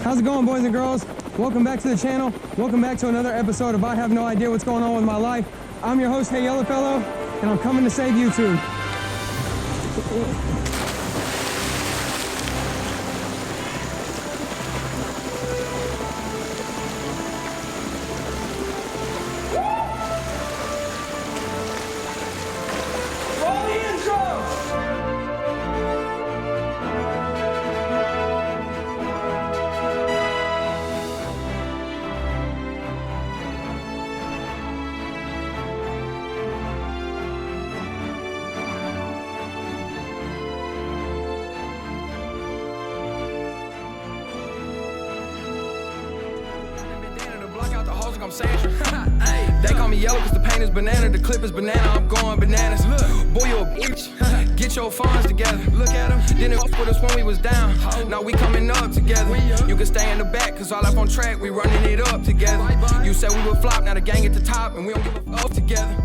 How's it going, boys and girls? Welcome back to the channel. Welcome back to another episode of I Have No Idea What's Going On With My Life. I'm your host, heyyellowfellow, and I'm coming to save YouTube. I'm saying, they call me yellow cause the paint is banana, the clip is banana, I'm going bananas. Look, boy, you a bitch, get your funds together. Look at them, didn't fuck with us when we was down, now we coming up together. You can stay in the back cause all up on track, we running it up together. You said we would flop, now the gang at the top and we don't give a fuck together.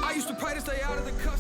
I used to pray to stay out of the cuffs.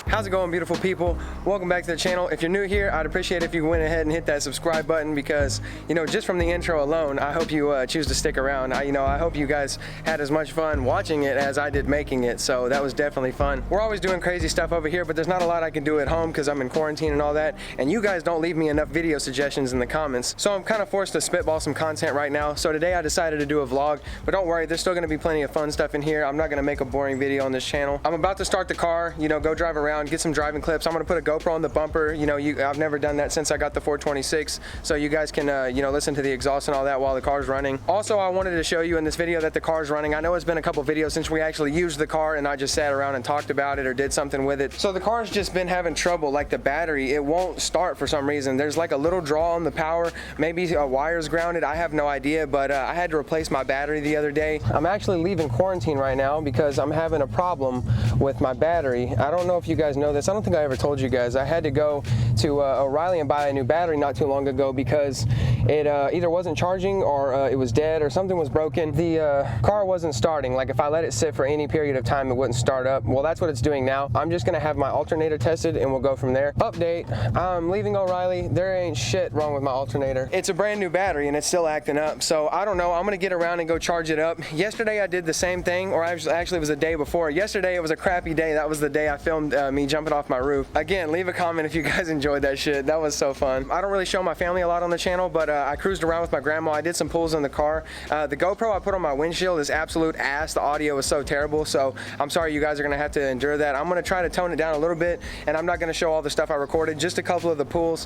How's it going, beautiful people? Welcome back to the channel. If you're new here, I'd appreciate if you went ahead and hit that subscribe button because, you know, just from the intro alone, I hope you choose to stick around. I hope you guys had as much fun watching it as I did making it, so that was definitely fun. We're always doing crazy stuff over here, but there's not a lot I can do at home because I'm in quarantine and all that, and you guys don't leave me enough video suggestions in the comments, so I'm kind of forced to spitball some content right now. So today I decided to do a vlog, but don't worry, there's still going to be plenty of fun stuff in here. I'm not going to make a boring video on this channel. I'm about to start the car, you know, go drive around, get some driving clips. I'm gonna put a GoPro on the bumper. You know, I've never done that since I got the 426, so you guys can you know, listen to the exhaust and all that while the car's running. Also, I wanted to show you in this video that the car's running. I know it's been a couple videos since we actually used the car and I just sat around and talked about it or did something with it. So the car's just been having trouble, like the battery, it won't start for some reason. There's like a little draw on the power, maybe a wire's grounded, I have no idea, but I had to replace my battery the other day. I'm actually leaving quarantine right now because I'm having a problem with my battery. I don't know if you guys know this. I don't think I ever told you guys. I had to go to O'Reilly and buy a new battery not too long ago because it either wasn't charging or it was dead or something was broken. The car wasn't starting. Like if I let it sit for any period of time, it wouldn't start up. Well, that's what it's doing now. I'm just gonna have my alternator tested and we'll go from there. Update, I'm leaving O'Reilly. There ain't shit wrong with my alternator. It's a brand new battery and it's still acting up. So I don't know, I'm gonna get around and go charge it up. Yesterday I did the same thing, or actually it was the day before. Yesterday it was a crappy day. That was the day I filmed me jumping off my roof. Again, leave a comment if you guys enjoyed that shit. That was so fun. I don't really show my family a lot on the channel, but I cruised around with my grandma. I did some pulls in the car. The GoPro I put on my windshield is absolute ass. The audio is so terrible, so I'm sorry you guys are gonna have to endure that. I'm gonna try to tone it down a little bit, and I'm not gonna show all the stuff I recorded, just a couple of the pulls.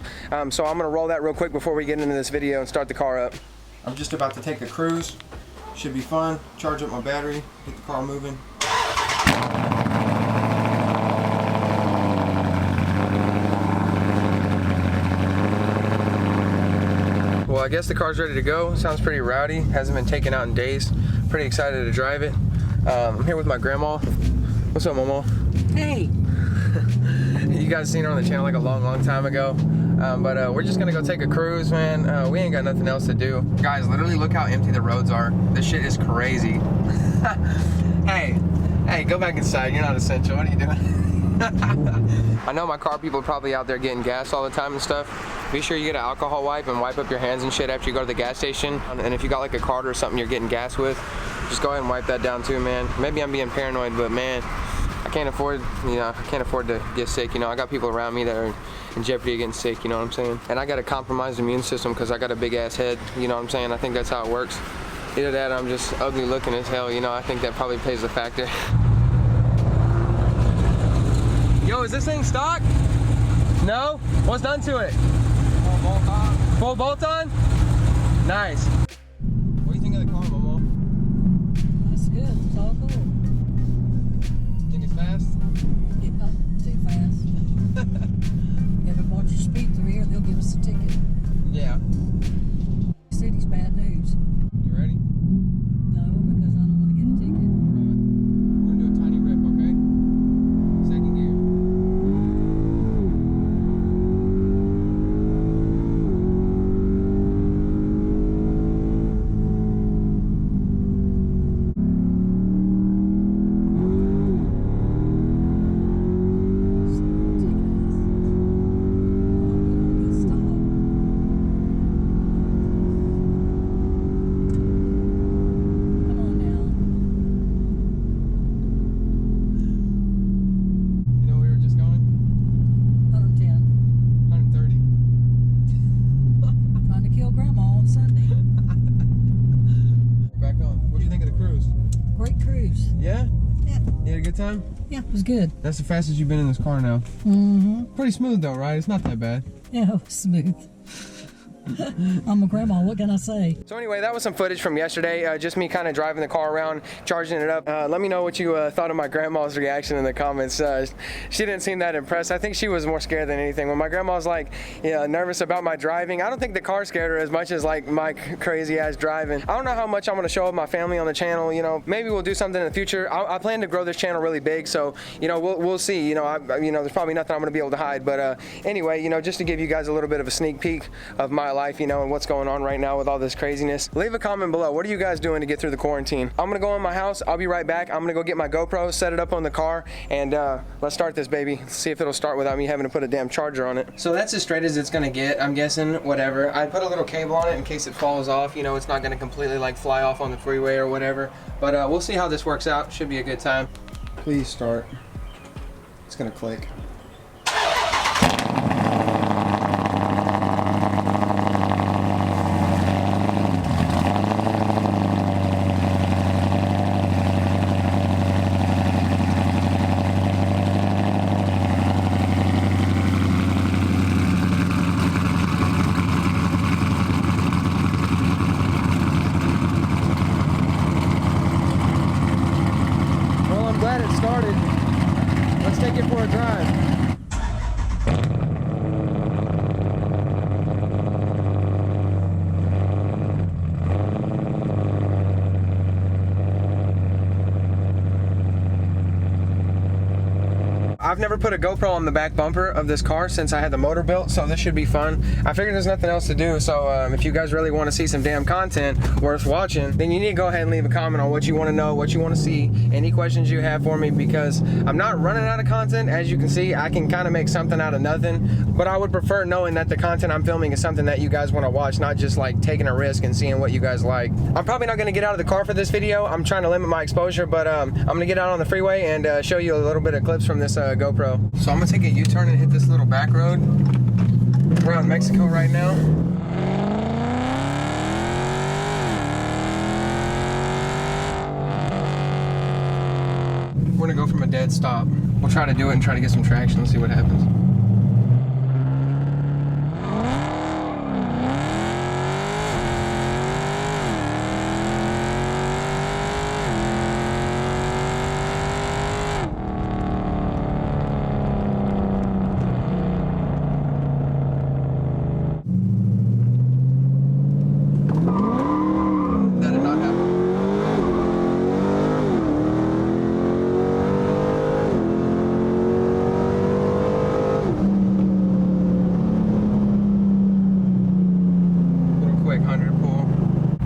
So I'm gonna roll that real quick before we get into this video and start the car up. I'm just about to take a cruise. Should be fun. Charge up my battery, get the car moving. Well, I guess the car's ready to go. Sounds pretty rowdy. Hasn't been taken out in days. Pretty excited to drive it. I'm here with my grandma. What's up, Momo? Hey. You guys seen her on the channel like a long time ago. But we're just gonna go take a cruise, man. We ain't got nothing else to do. Guys, literally look how empty the roads are. This shit is crazy. Hey, go back inside. You're not essential. What are you doing? I know my car people are probably out there getting gas all the time and stuff. Be sure you get an alcohol wipe and wipe up your hands and shit after you go to the gas station. And if you got like a cart or something you're getting gas with, just go ahead and wipe that down too, man. Maybe I'm being paranoid, but man, I can't afford to get sick. You know, I got people around me that are in jeopardy of getting sick, you know what I'm saying? And I got a compromised immune system because I got a big ass head, you know what I'm saying? I think that's how it works. Either that or I'm just ugly looking as hell, you know, I think that probably plays a factor. Yo, is this thing stock? No? What's done to it? Full bolt on. Full bolt on? Nice. What do you think of the car, Momo? That's good. It's all cool. Think it's fast? Not too fast. If it watches speed through here, they'll give us a ticket. Yeah. City's bad news. You ready? No, because I don't want to get a ticket. Right. We're gonna do a tiny rip, okay? Second gear. You had a good time? Yeah, it was good. That's the fastest you've been in this car now. Mm-hmm. Pretty smooth though, right? It's not that bad. Yeah, it was smooth. I'm a grandma, what can I say? So anyway, that was some footage from yesterday. Just me kind of driving the car around, charging it up. Let me know what you thought of my grandma's reaction in the comments. She didn't seem that impressed. I think she was more scared than anything. When my grandma's like, nervous about my driving, I don't think the car scared her as much as like my crazy ass driving. I don't know how much I'm gonna show of my family on the channel. Maybe we'll do something in the future. I plan to grow this channel really big, so we'll see. There's probably nothing I'm gonna be able to hide. But anyway, just to give you guys a little bit of a sneak peek of my life, and what's going on right now with all this craziness. Leave a comment below. What are you guys doing to get through the quarantine? I'm gonna go in my house. I'll be right back. I'm gonna go get my GoPro, set it up on the car, and let's start this baby. Let's see if it'll start without me having to put a damn charger on it. So that's as straight as it's gonna get, I'm guessing. Whatever. I put a little cable on it in case it falls off. It's not gonna completely like fly off on the freeway or whatever. But we'll see how this works out. Should be a good time. Please start. It's gonna click. Let's take it for a drive. I've never put a GoPro on the back bumper of this car since I had the motor built, so this should be fun. I figured there's nothing else to do, so if you guys really want to see some damn content worth watching, then you need to go ahead and leave a comment on what you want to know, what you want to see, any questions you have for me, because I'm not running out of content. As you can see, I can kind of make something out of nothing, but I would prefer knowing that the content I'm filming is something that you guys want to watch, not just like taking a risk and seeing what you guys like. I'm probably not going to get out of the car for this video. I'm trying to limit my exposure, but I'm going to get out on the freeway and show you a little bit of clips from this GoPro. So I'm gonna take a U-turn and hit this little back road around Mexico right now. We're gonna go from a dead stop. We'll try to do it and try to get some traction. Let's see what happens.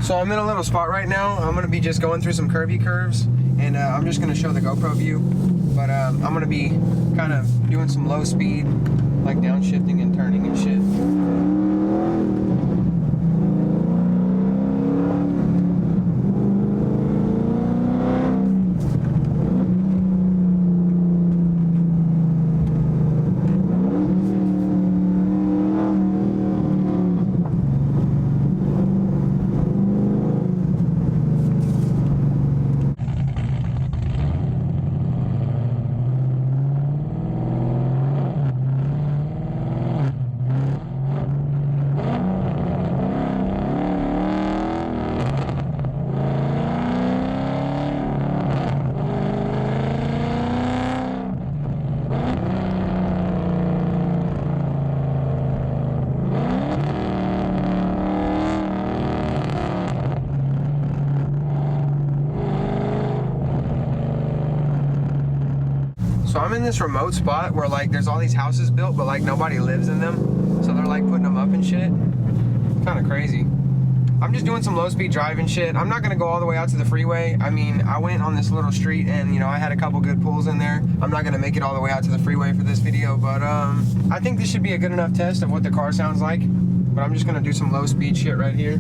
So I'm in a little spot right now. I'm gonna be just going through some curvy curves, and I'm just gonna show the GoPro view, but I'm gonna be kind of doing some low speed, like downshifting and turning and shit. So I'm in this remote spot where like there's all these houses built, but like nobody lives in them. So they're like putting them up and shit. Kind of crazy. I'm just doing some low speed driving shit. I'm not gonna go all the way out to the freeway. I mean, I went on this little street and I had a couple good pulls in there. I'm not gonna make it all the way out to the freeway for this video, but I think this should be a good enough test of what the car sounds like. But I'm just gonna do some low speed shit right here.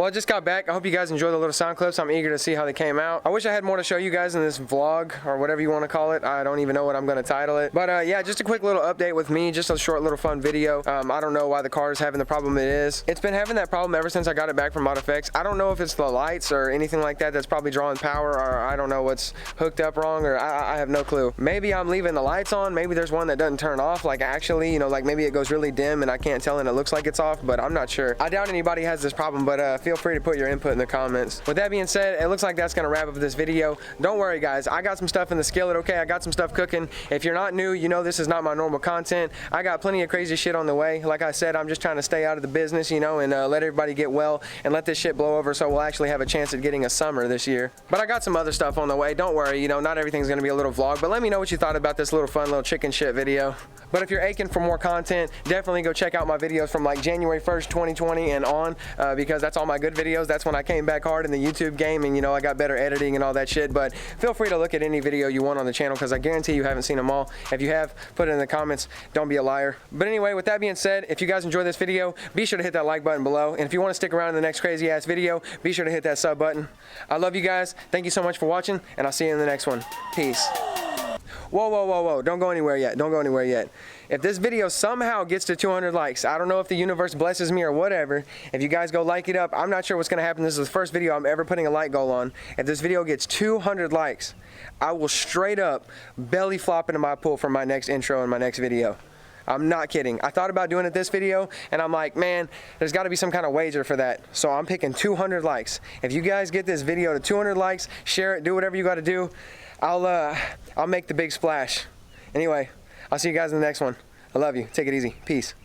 Well, I just got back. I hope you guys enjoyed the little sound clips. I'm eager to see how they came out. I wish I had more to show you guys in this vlog, or whatever you want to call it. I don't even know what I'm going to title it. But yeah, just a quick little update with me. Just a short little fun video. I don't know why the car is having the problem it is. It's been having that problem ever since I got it back from ModFX. I don't know if it's the lights or anything like that that's probably drawing power, or I don't know what's hooked up wrong, or I have no clue. Maybe I'm leaving the lights on. Maybe there's one that doesn't turn off. Like actually, you know, like maybe it goes really dim and I can't tell and it looks like it's off, but I'm not sure. I doubt anybody has this problem, but feel free to put your input in the comments. With that being said, it looks like that's gonna wrap up this video. Don't worry guys, I got some stuff in the skillet, okay? I got some stuff cooking. If you're not new, you know this is not my normal content. I got plenty of crazy shit on the way. Like I said, I'm just trying to stay out of the business, you know, and let everybody get well and let this shit blow over so we'll actually have a chance at getting a summer this year. But I got some other stuff on the way. Don't worry, you know, not everything's gonna be a little vlog, but let me know what you thought about this little fun little chicken shit video. But if you're aching for more content, definitely go check out my videos from like January 1st, 2020 and on, because that's all my good videos. That's when I came back hard in the YouTube game and, you know, I got better editing and all that shit. But feel free to look at any video you want on the channel because I guarantee you haven't seen them all. If you have, put it in the comments. Don't be a liar. But anyway, with that being said, if you guys enjoyed this video, be sure to hit that like button below. And if you want to stick around in the next crazy ass video, be sure to hit that sub button. I love you guys. Thank you so much for watching, and I'll see you in the next one. Peace. Whoa, whoa, whoa, whoa. Don't go anywhere yet. Don't go anywhere yet. If this video somehow gets to 200 likes, I don't know if the universe blesses me or whatever. If you guys go like it up, I'm not sure what's going to happen. This is the first video I'm ever putting a like goal on. If this video gets 200 likes, I will straight up belly flop into my pool for my next intro and my next video. I'm not kidding. I thought about doing it this video, and I'm like, man, there's got to be some kind of wager for that. So I'm picking 200 likes. If you guys get this video to 200 likes, share it, do whatever you got to do. I'll make the big splash. Anyway, I'll see you guys in the next one. I love you. Take it easy. Peace.